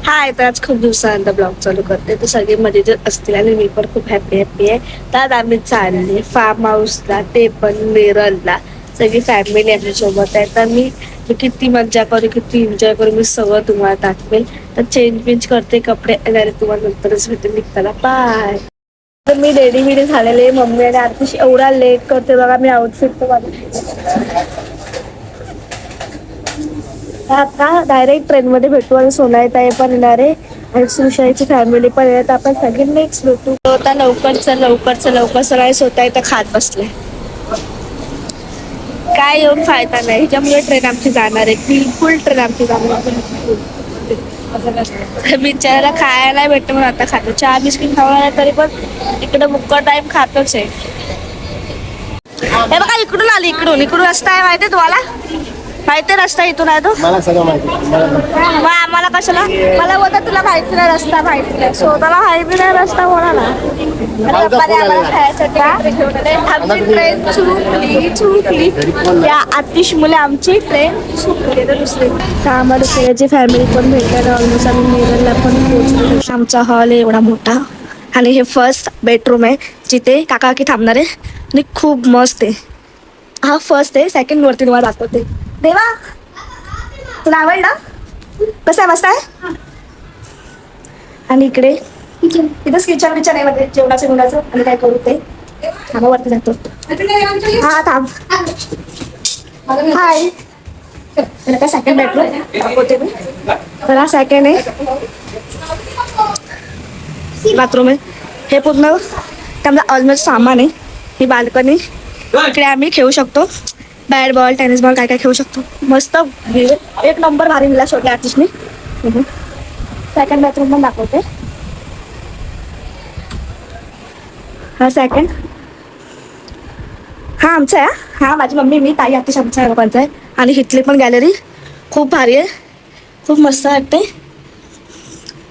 हाय, तर आज खूप दिवसानंतर ब्लॉग चालू करते. तर सगळे मजेत असतील आणि मी पण खूप हॅपी आहे. तर आज आम्ही चालले फार्म हाऊसला, ते पण नेरळला. सगळी फॅमिली आमच्या सोबत आहे. तर मी किती मज्जा करू, किती एन्जॉय करू, मी सगळं तुम्हाला दाखवेल. तर चेंज करते कपडे आणि तुम्हाला नंतरच भेटेल निघताना. बाय. तर मी रेडी झालेले. मम्मी आणि आरतीशी एवढा लेट करते बघा. मी आउटफिट तर आता डायरेक्ट ट्रेनमध्ये भेटू आणि सोनाईताई पण येणार आहे आणि सुशाईची फॅमिली पण येणार. तर आपण सगळे नेक्स्ट भेटू. आता लवकर सगळे स्वतः इथं खात बसले. काय येऊन फायदा नाही, ह्याच्यामुळे ट्रेन आमची जाणार आहे. बिलकुल ट्रेन आमची जाणार बिचारायला खायला नाही भेटतं म्हणून आता खातो. चहा बिस्किट खावा तरी पण इकडं मुक्का टाइम खातोच आहे. हे बघा इकडून आली, इकडून रस्ता आहे माहितीये तुम्हाला? माहिती रस्ता इथून आहे तो. मला सगळं माहिती. मग आम्हाला कशाला? मला बोलतात तुला माहिती नाही रस्ता, माहिती नाही. स्वतःला माहिती नाही रस्ता कोणाला. आमची ट्रेन चुकली. त्या आतिश मुले आमची ट्रेन चुकली. तर दुसरी आम्हाला सगळ्याची फॅमिली पण भेटल्याला ऑलमोस्ट आम्ही नेरळला पण पोहोचलो. आमचा हॉल आहे एवढा मोठा आणि हे फर्स्ट बेडरूम आहे जिथे काका की थांबणार आहे आणि खूप मस्त आहे. हा फर्स्ट आहे. सेकंड वरती तुम्हाला दाखवते. देवा तुला आवडला? कसं आहे? मस्त आहे. आणि इकडे इथंच किचन आहे म्हणजे जेवणाचं आणि काय करू ते वरती जातो. हा थांब. हाय. काय सेकंड बेडरूम दाखवते मी. तर हा सेकंड आहे. बाथरूम आहे. हे पूर्ण त्यामध्ये ऑलमोस्ट सामान आहे. ही बाल्कनी. इकडे आम्ही खेळू शकतो. बॅट बॉल, टेनिस बॉल, काय काय खेळू शकतो. मस्त एक नंबर भारी मिळाला सोडल्या आर्टिस्टनी. सेकंड बाथरूम पण दाखवते. हा सेकंड. हा आमचा आहे. हा माझी मम्मी, मी, ताई, आतिश आमच्या लोकांचा आहे. आणि इथली पण गॅलरी खूप भारी आहे. खूप मस्त वाटते.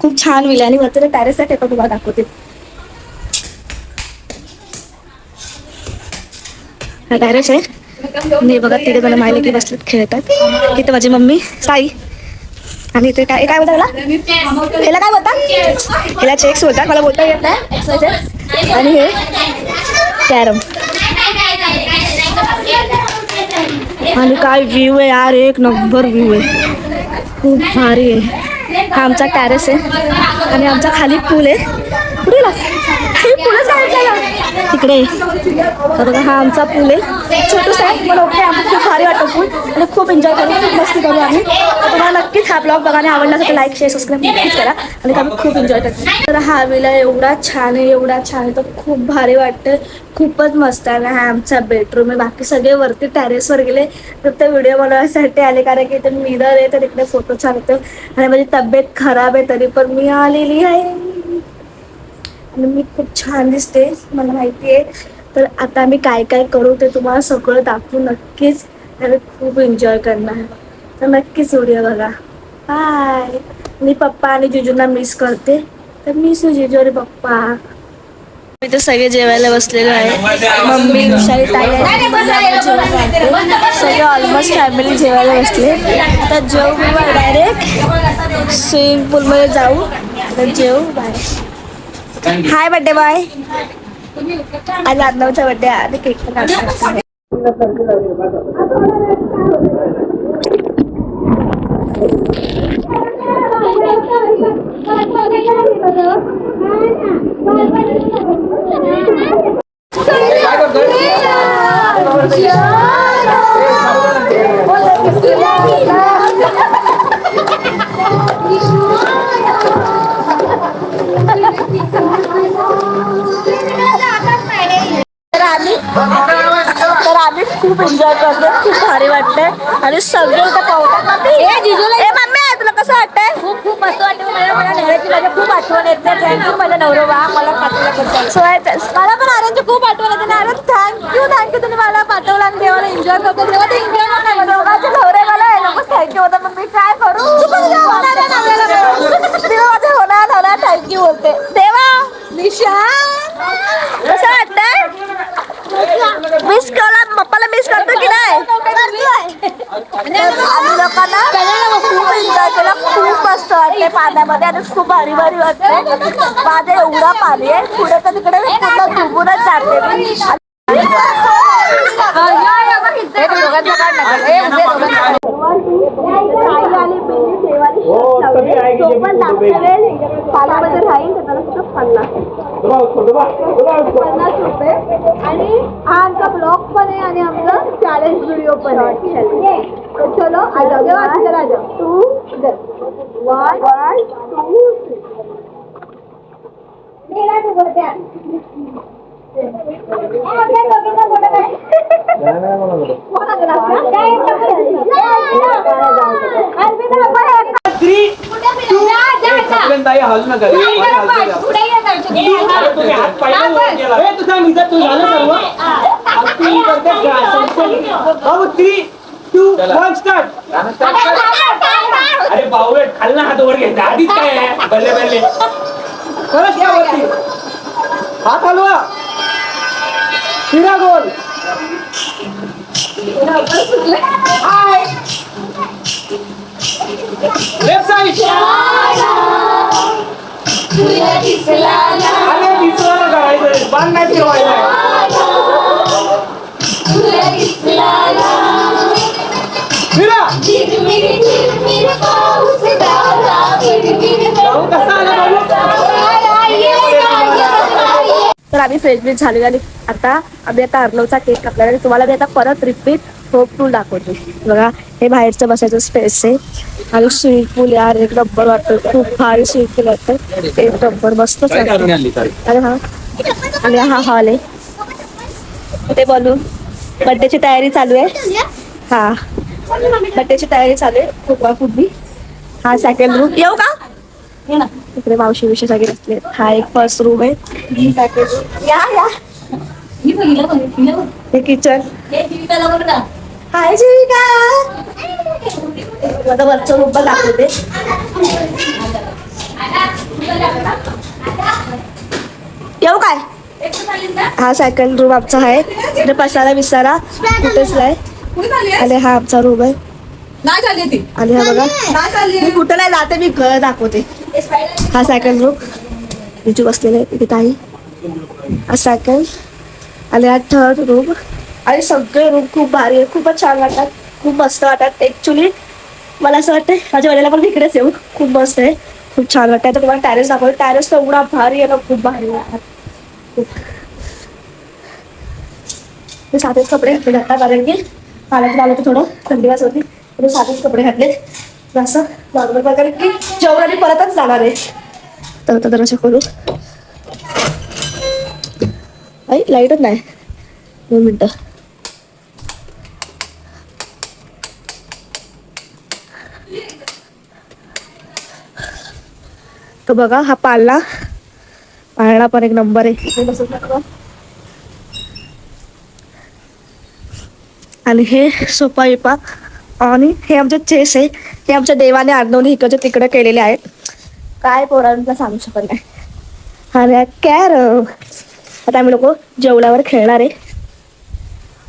खूप छान मिळाली. आणि वरती टॅरेस आहे ते पण तुम्हाला दाखवते. हा टॅरेस आहे. नाही बघा तिथे मला माहिले की बसलेत खेळतात. इथे माझी मम्मी, साई. आणि इथे काय काय बोलतात ह्याला काय बोलतात? ह्याला चेक्स बोलतात. मला बोलता येत नाही. आणि हे कॅरम. आणि काय व्ह्यू आहे यार, एक नंबर व्ह्यू आहे. खूप भारी आहे. हा आमचा टॅरेस आहे आणि आमचा खाली पूल आहे. पूलच आहे तिकडे. बघा हा आमचा पूल आहे. छोटूसा आहे पण ओके. आम्ही खूप भारी वाटतो पूल आणि खूप एन्जॉय करू, खूप मस्ती करू आम्ही. तुम्हाला नक्कीच हा ब्लॉग बघायला आवडला असेल तर लाईक, शेअर, सबस्क्राईब नक्कीच करा. आणि आम्ही खूप एन्जॉय करतो. तर हा विला एवढा छान आहे तर खूप भारी वाटतं. खूपच मस्त आहे. हा आमचा बेडरूम आहे. बाकी सगळे वरती टॅरेसवर गेले तर ते व्हिडिओ बनवण्यासाठी आले कारण की इथे मिरर आहे तर इकडे फोटो छान येतो. आणि माझी तब्येत खराब आहे तरी पण मी आलेली आहे आणि मी खूप छान दिसते मला माहिती आहे. तर आता आम्ही काय काय करू ते तुम्हाला सगळं दाखवू नक्कीच. आणि खूप एन्जॉय करणार आहे. तर नक्कीच व्हिडिओ बघा. बाय. मी पप्पा आणि जिजूंना मिस करते. तर मिस जिजू आणि पप्पा. मी तर सगळे जेवायला बसलेलो आहे. मम्मी, उषाली, ताई सगळे ऑलमोस्ट फॅमिली जेवायला बसले. आता जेवू मी डायरेक्ट स्विमिंग पूलमध्ये जाऊ. तर जेवू. बाय. हाय बर्थडे बॉय. आज आदनावचा बर्थडे आणि केक पण काढणार. तर आम्ही खूप एन्जॉय करतो. खूप भारी वाटतंय आणि सगळे इथं पावतात. मम्मी तुला कसं वाटतंय? खूप खूप मस्त वाटतं. मला नवऱ्याची माझ्या खूप आठवण येते. थँक्यू माझा नवरोबा मला पाठवल्याबद्दल. मला पण आर्यनची खूप आठवण येते. आर्यन थँक्यू तुम्ही मला पाठवलं आणि देवाला एन्जॉय करतो. तेव्हा ते एन्जॉय नाही दोघांचे नवरे मला नकोच थँक्यू होता. पण मी काय करू? माझ्या होणार थँक्यू बोलते. देवा निशान कसं वाटतंय? मिस केला पप्पाला मिस करतो की नाही? आम्ही लोकांना खूप एन्जॉय केला. खूप मस्त वाटते. पाण्यामध्ये आणि खूप भारी भारी वाटते. माझे एवढा पाणी आहे पुढे तर तिकडे पूर्ण डुबूनच जाते मी. आणि हा आमचा ब्लॉग पण आहे आणि आमचं चॅलेंज व्हिडिओ पण आहे. चलो आ जाओ आ जाओ 2 1 2 अरे भाऊ खाल ना हात वर घ्यायचा आधीच काय आहे बल्ले बल्ले खरंच या वरती हात हलवा फिरा गोल लेफ्ट साइड अरे दिसला ना करायचं बाण नाही फिरवायला फिरा तर आम्ही फ्रेश ब्रेक झाली आणि आता आम्ही अर्नवचा केक कापला आणि तुम्हाला मी आता परत रिपीट होप पूल दाखवते. बघा हे बाहेरचं बसायचं स्पेस आहे आणि स्विमिंग पूल यार एक नंबर वाटतो. खूप भारी स्विमिंग पूल वाटतं एक नंबर मस्त. अरे हा आणि हा हॉल आहे ते बोलून बड्डेची तयारी चालू आहे. हा बड्डेची तयारी चालू आहे खूप फुडली. हा सेकंड रूम येऊ का इकडे मावशी विषय सगळे असले. हा एक फर्स्ट रूम आहे. सेकंड रूम या या हे किचन हाय जीविका माझा वरचं रूम पण दाखवते. येऊ काय हा सेकंड रूम आमचा आहे. इकडे पसारा विसारा कुठेच नाही आणि हा आमचा रूम आहे. आणि हा बघा मी कुठं नाही जाते मी घर दाखवते. हा सेकंड रूम तिची बसलेले आहे तिथे ताई. हा सेकंड आणि हा थर्ड रूम आणि सगळे रूम खूप भारी आहे. खूपच छान वाटतात खूप मस्त वाटतात. ऍक्च्युली मला असं वाटतं माझ्या वडिला पण इकडेच येऊ खूप मस्त आहे खूप छान वाटतं. तर तुम्हाला टॅरेस दाखवलं टॅरेस तर एवढा भारी आहे ना खूप भारी वाटतात. ते साधेच कपडे घातले जातात कारण की पाण्यात आलं तर थोडं थंडी वाज होती. साधेच कपडे घातले असं नॉर्मल कारण की जेवण आम्ही परतच जाणार आहे. तर आता जरासं करू लाईटच नाही 2 मिनिटं. तर बघा हा पाळणा पण एक नंबर आहे. आणि हे सोफा बिपा आणि हे आमचे चेस आहे. हे आमच्या देवाने अर्नवने इकडचे तिकडे केलेले आहेत. काय पोरांना सांगू शकत नाही. आणि कॅरम आता आम्ही लोक जेवल्यावर खेळणार आहे.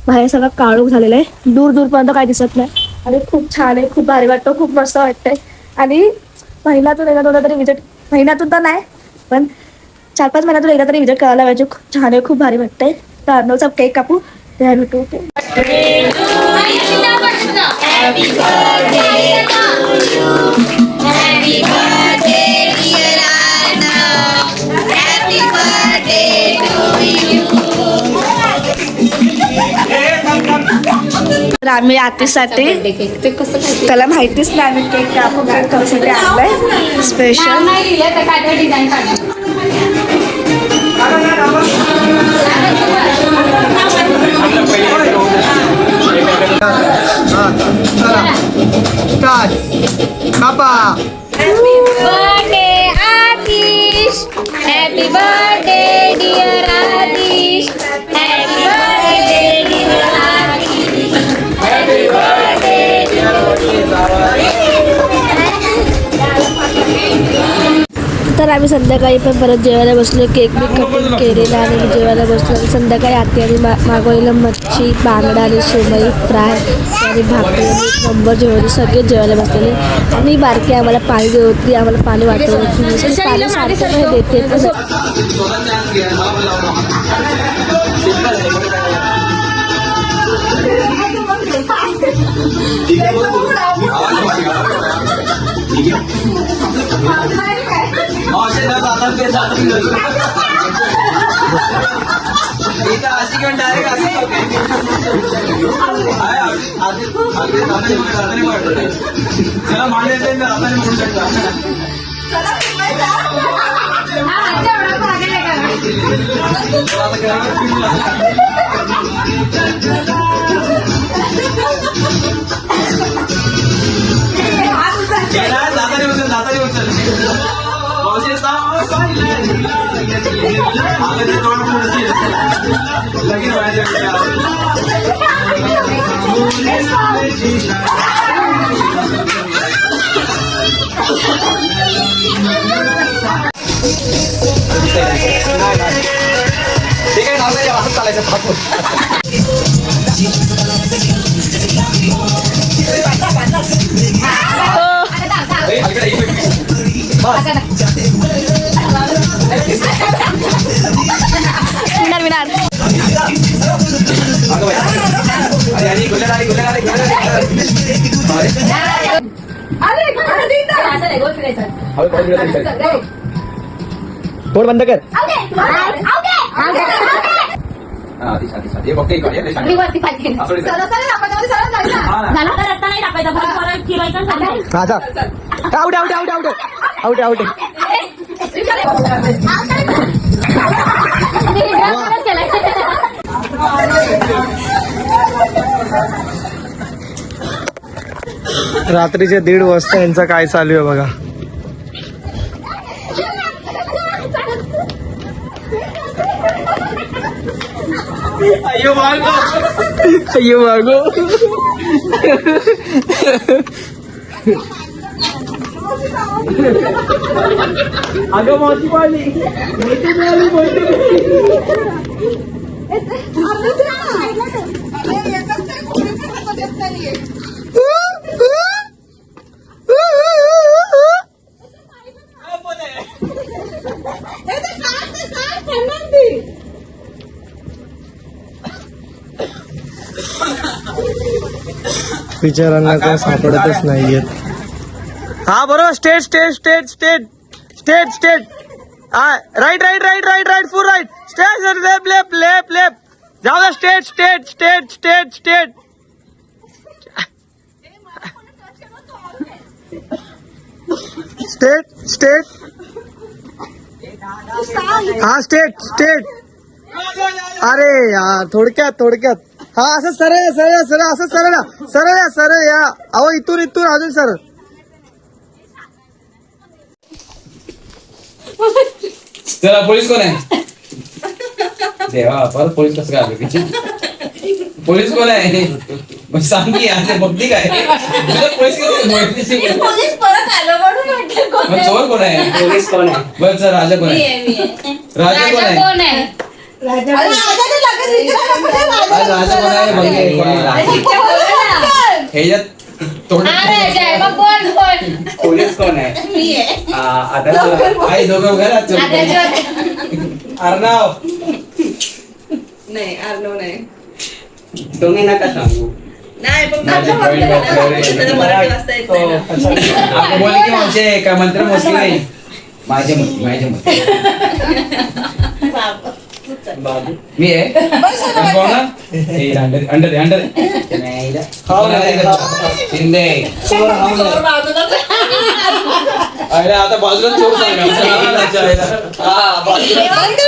बाहेर सगळं काळोख झालेलं आहे दूर दूरपर्यंत काय दिसत नाही आणि खूप छान आहे खूप भारी वाटतं खूप मस्त वाटतंय. आणि महिन्यातून एकदा दोनदा तरी विजिट महिन्यातून तर नाही पण 4-5 महिन्यातून एकदा तरी विजिट करायला पाहिजे. खूप छान आहे खूप भारी वाटतंय. तर अर्नवचा केक कापू ते आम्ही भेटू. तर आम्ही आतीसाठी त्याला माहितीच नाही आम्ही केक कापून त्यासाठी आणलाय special. Happy birthday Atish, happy birthday dear Atish, happy birthday dear Atish, happy birthday dear Atish. तर आम्ही संध्याकाळी पण परत जेवायला बसलो. केक बी कटिंग केलेला आणि जेवायला बसलो. संध्याकाळी आती आणि मागवलेलं मच्छी, बांगडा आणि सुरमई फ्राय आणि भाकरी आणि नंबर जेवण सगळे जेवायला बसलेले. आणि बारकी आम्हाला पाणी देत होती, आम्हाला पाणी वाटत होती. पाणी सारखं देते पण ठीक आहे ना, असं चालायचं विनार तोड बंद कर. रात्रीचे 1:30 वाजता यांचं काय चालू आहे बघा. अय्यो मागो अगं मोठी पाणी बिचारांना काय सापडतच नाहीयेत. हा बरोबर. Straight straight straight straight straight straight right right right right right full right straight left left left left जाऊ द्या. Straight straight straight straight straight straight straight हा स्टेट स्टेट. अरे यार थोडक्यात थोडक्यात. हा असं सरळ सरळ सरळ असं सरळ सरळ या सरळ या. अहो इथून इथून अजून सरळ. चला पोलीस कोण आहे? देवा परत पोलीस कसं काय आले? पोलीस कोण आहे? मग सांग की आता बघती काय पोलीस पोलीस परत आलो म्हणून म्हटलं कोण मग चोर कोण आहे? पोलीस कोण आहे? बरं सर राजा कोण आहे? राजा कोण आहे? कोण आहे? आज राजा कोण आहे? बघे कोण आहे? ह्याच्यात तोंड मग कोण कोण? पोलीस कोण आहे? मी आहे. आता आई दोघं घरात अर्णव नाही अर्णव नाही. तुम्ही नका सांगू. नाही पण माझे काका point म्हणतात बघ, ना, बरोबर. त्याला मराठी वाचता येत नाही ना. आपण बोलले की मावशे काय मंत्र मोसली माझ्या मती माझ्या मती बाबू मी आहे कोण ना? ए, अंडर दे अंडर शिंदे चोर बाजूलाच आहे. अरे आता बाजूला चोर सांगा बंद कर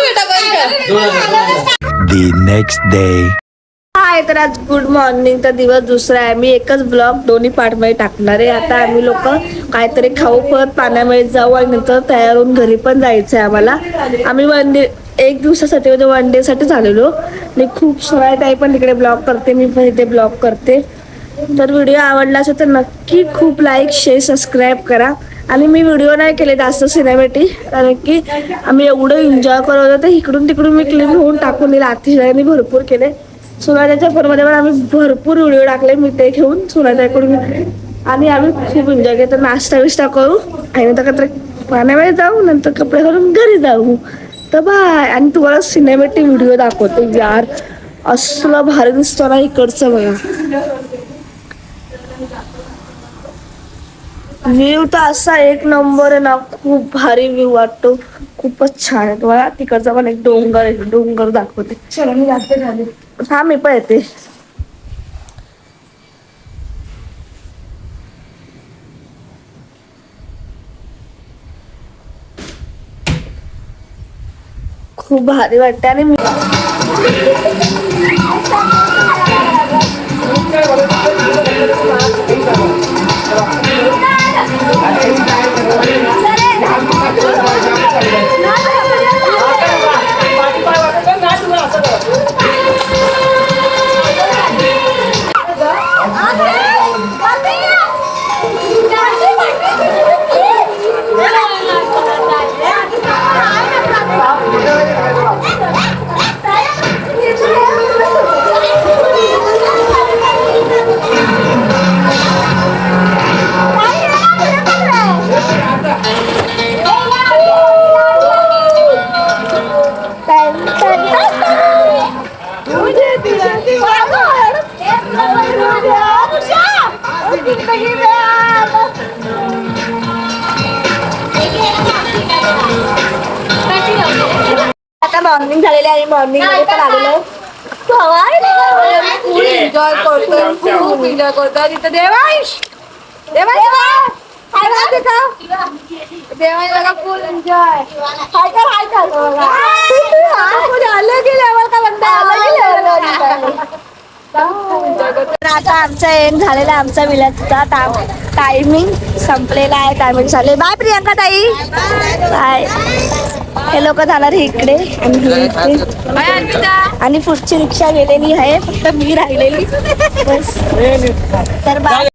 बेटा बंद कर. The next day. हाय. तर आज गुड मॉर्निंग. तर दिवस दुसरा आहे. मी एकच ब्लॉग दोन्ही पार्टमध्ये टाकणार आहे. आता आम्ही लोक काहीतरी खाऊ, परत पाण्यामध्ये जाऊ आणि नंतर तयार होऊन घरी पण जायचं आहे आम्हाला. आम्ही 1 डे 1 दिवसासाठी म्हणजे 1 डे साठी झालेलो आणि खूप सगळ्या ताई पण तिकडे ब्लॉग करते, मी पण इथे ब्लॉग करते. तर व्हिडिओ आवडला असेल तर नक्की खूप लाईक शेअर सबस्क्राईब करा आणि मी व्हिडिओ नाही केले जास्त सिनेमॅटिक, कारण की आम्ही एवढं एन्जॉय करत होतो. इकडून तिकडून मी क्लिप होऊन टाकून दिले. अतिशयाने भरपूर केले. सोनाल्याच्या फोनमध्ये पण आम्ही भरपूर व्हिडिओ टाकले. मी ते घेऊन सोनाल्याकडून आणि आम्ही खूप एन्जॉय केलं. नाश्ता विष्टा करू आणि नंतर पाण्यामध्ये जाऊ, नंतर कपडे घालून घरी जाऊ. तर बाय. आणि तुम्हाला सिनेमॅटिक व्हिडिओ दाखवतो यार, असला भारी दिसतो ना इकडचं बघा. व्ह्यू तर असा एक नंबर आहे ना, खूप भारी व्ह्यू वाटतो. खूपच छान आहे. तुम्हाला तिकडचा पण एक डोंगर आहे, डोंगर दाखवते. चला मी जाते खाली. हा मी पण येते. खूप भारी वाटते. आणि मी आता मॉर्निंग झालेली आहे. मॉर्निंग मध्ये पण आलेलो फुल एन्जॉय करतोय. खूप एन्जॉय करतोय. तिथं देवांश देवांश बघा फुल एन्जॉय. हाय कर बघा. अलग ही लेवल का बंदा, अलग ही लेवल का. आता आमचा एंड झालेला आहे. आमचा विलासचा टायमिंग संपलेला आहे. टायमिंग झाले. बाय प्रियंका ताई, बाय. हे लोक जाणार आहे इकडे आणि पुढची रिक्षा गेलेली आहे, फक्त मी राहिलेली बस. तर बाय.